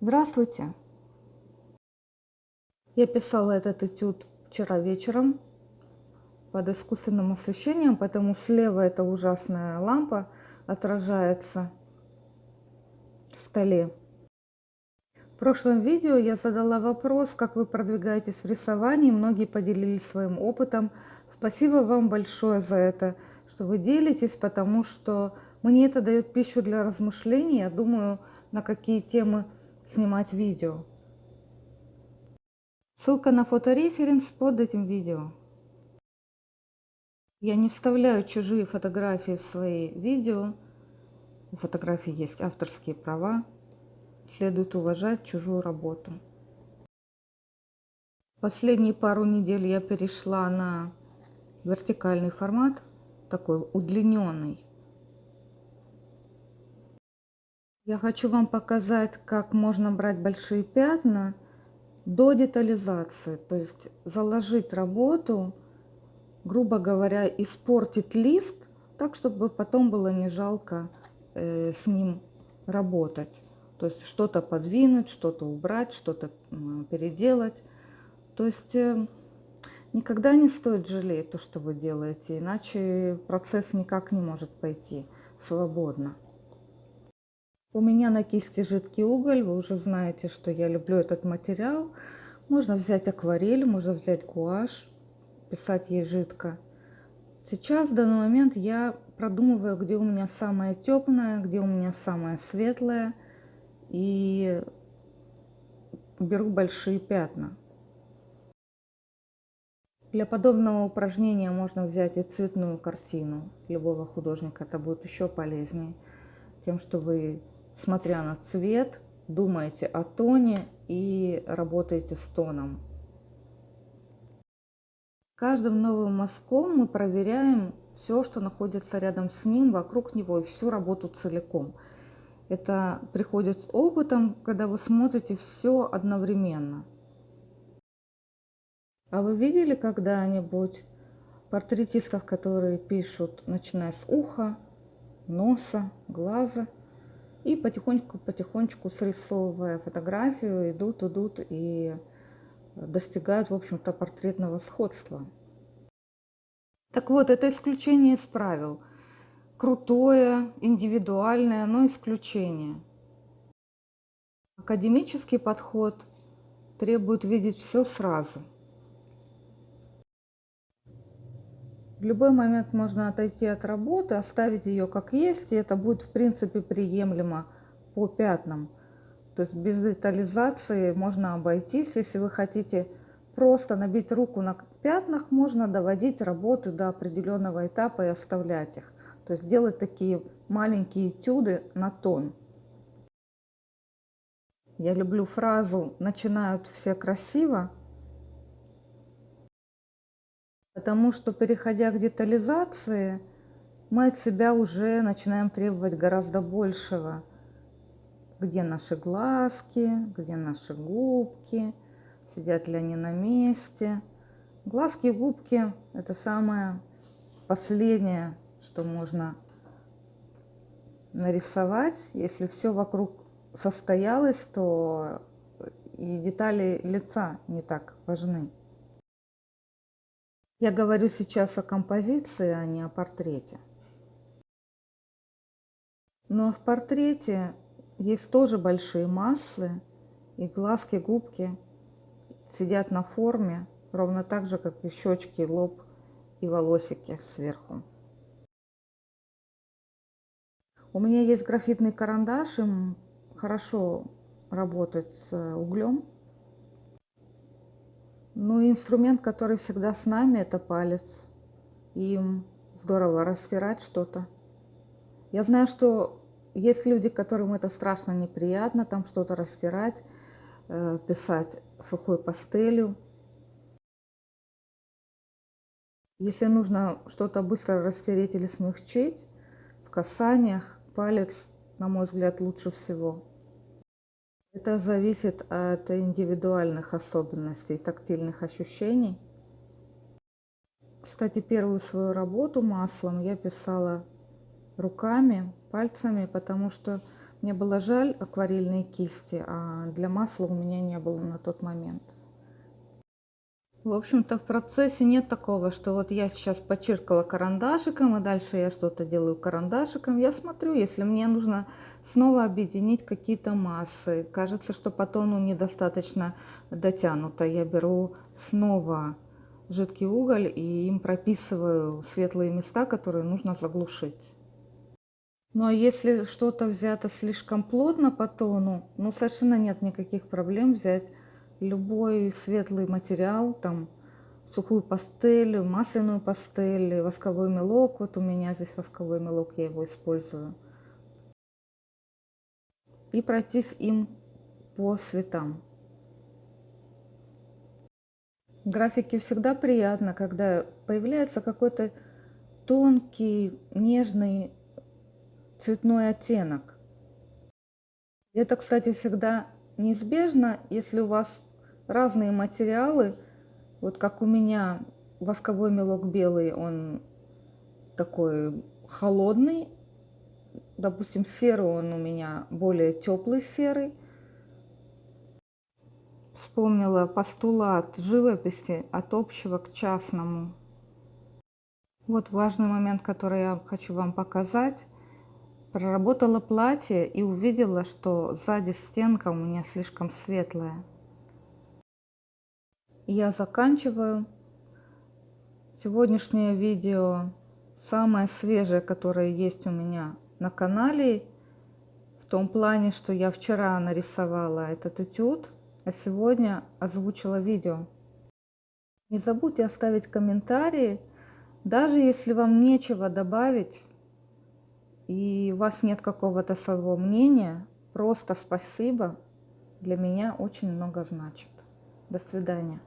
Здравствуйте! Я писала этот этюд вчера вечером под искусственным освещением, поэтому слева эта ужасная лампа отражается в столе. В прошлом видео я задала вопрос, как вы продвигаетесь в рисовании, многие поделились своим опытом. Спасибо вам большое за это, что вы делитесь, потому что мне это дает пищу для размышлений. Я думаю, на какие темы снимать видео. Ссылка на фотореференс под этим видео. Я не вставляю чужие фотографии в свои видео. У фотографий есть авторские права. Следует уважать чужую работу. Последние пару недель я перешла на вертикальный формат, такой удлиненный. Я хочу вам показать, как можно брать большие пятна до детализации, то есть заложить работу, грубо говоря, испортить лист, так, чтобы потом было не жалко с ним работать. То есть что-то подвинуть, что-то убрать, что-то переделать. То есть никогда не стоит жалеть то, что вы делаете, иначе процесс никак не может пойти свободно. У меня на кисти жидкий уголь, вы уже знаете, что я люблю этот материал. Можно взять акварель, можно взять гуашь, писать ей жидко. Сейчас, в данный момент, я продумываю, где у меня самое темное, где у меня самое светлое, и беру большие пятна. Для подобного упражнения можно взять и цветную картину любого художника, это будет еще полезнее, тем, что вы, смотря на цвет, думаете о тоне и работаете с тоном. Каждым новым мазком мы проверяем все, что находится рядом с ним, вокруг него, и всю работу целиком. Это приходит с опытом, когда вы смотрите все одновременно. А вы видели когда-нибудь портретистов, которые пишут, начиная с уха, носа, глаза, и потихонечку срисовывая фотографию, идут и достигают, в общем-то, портретного сходства. Так вот, это исключение из правил. Крутое, индивидуальное, но исключение. Академический подход требует видеть все сразу. В любой момент можно отойти от работы, оставить ее как есть, и это будет в принципе приемлемо по пятнам. То есть без детализации можно обойтись. Если вы хотите просто набить руку на пятнах, можно доводить работы до определенного этапа и оставлять их. То есть делать такие маленькие этюды на тон. Я люблю фразу «начинают все красиво», потому что, переходя к детализации, мы от себя уже начинаем требовать гораздо большего. Где наши глазки, где наши губки, сидят ли они на месте. Глазки и губки – это самое последнее, что можно нарисовать. Если все вокруг состоялось, то и детали лица не так важны. Я говорю сейчас о композиции, а не о портрете. Но в портрете есть тоже большие массы, и глазки, губки сидят на форме, ровно так же, как и щечки, лоб и волосики сверху. У меня есть графитный карандаш, им хорошо работать с углем. Ну и инструмент, который всегда с нами, это палец. Им здорово растирать что-то. Я знаю, что есть люди, которым это страшно неприятно, там что-то растирать, писать сухой пастелью. Если нужно что-то быстро растереть или смягчить, в касаниях палец, на мой взгляд, лучше всего. Это зависит от индивидуальных особенностей, тактильных ощущений. Кстати, первую свою работу маслом я писала руками, пальцами, потому что Мне было жаль акварельные кисти, а для масла у меня не было на тот момент. В общем-то, в процессе нет такого, что вот я сейчас почиркала карандашиком, и дальше я что-то делаю карандашиком. Я смотрю, если мне нужно снова объединить какие-то массы, кажется, что по тону недостаточно дотянуто, я беру снова жидкий уголь и им прописываю светлые места, которые нужно заглушить. Ну а если что-то взято слишком плотно по тону, ну совершенно нет никаких проблем взять любой светлый материал, там сухую пастель, масляную пастель, восковой мелок. Вот у меня здесь восковой мелок, я его использую. И пройтись им по цветам. В графике всегда приятно, когда появляется какой-то тонкий, нежный цветной оттенок. Это, кстати, всегда неизбежно, если у вас разные материалы. Вот как у меня восковой мелок белый, он такой холодный. Допустим, серый он у меня более теплый серый. Вспомнила постулат живописи от общего к частному. Вот важный момент, который я хочу вам показать. Проработала платье и увидела, что сзади стенка у меня слишком светлая. Я заканчиваю. Сегодняшнее видео самое свежее, которое есть у меня на канале. В том плане, что я вчера нарисовала этот этюд, а сегодня озвучила видео. Не забудьте оставить комментарии, даже если вам нечего добавить и у вас нет какого-то своего мнения, просто спасибо. Для меня очень много значит. До свидания.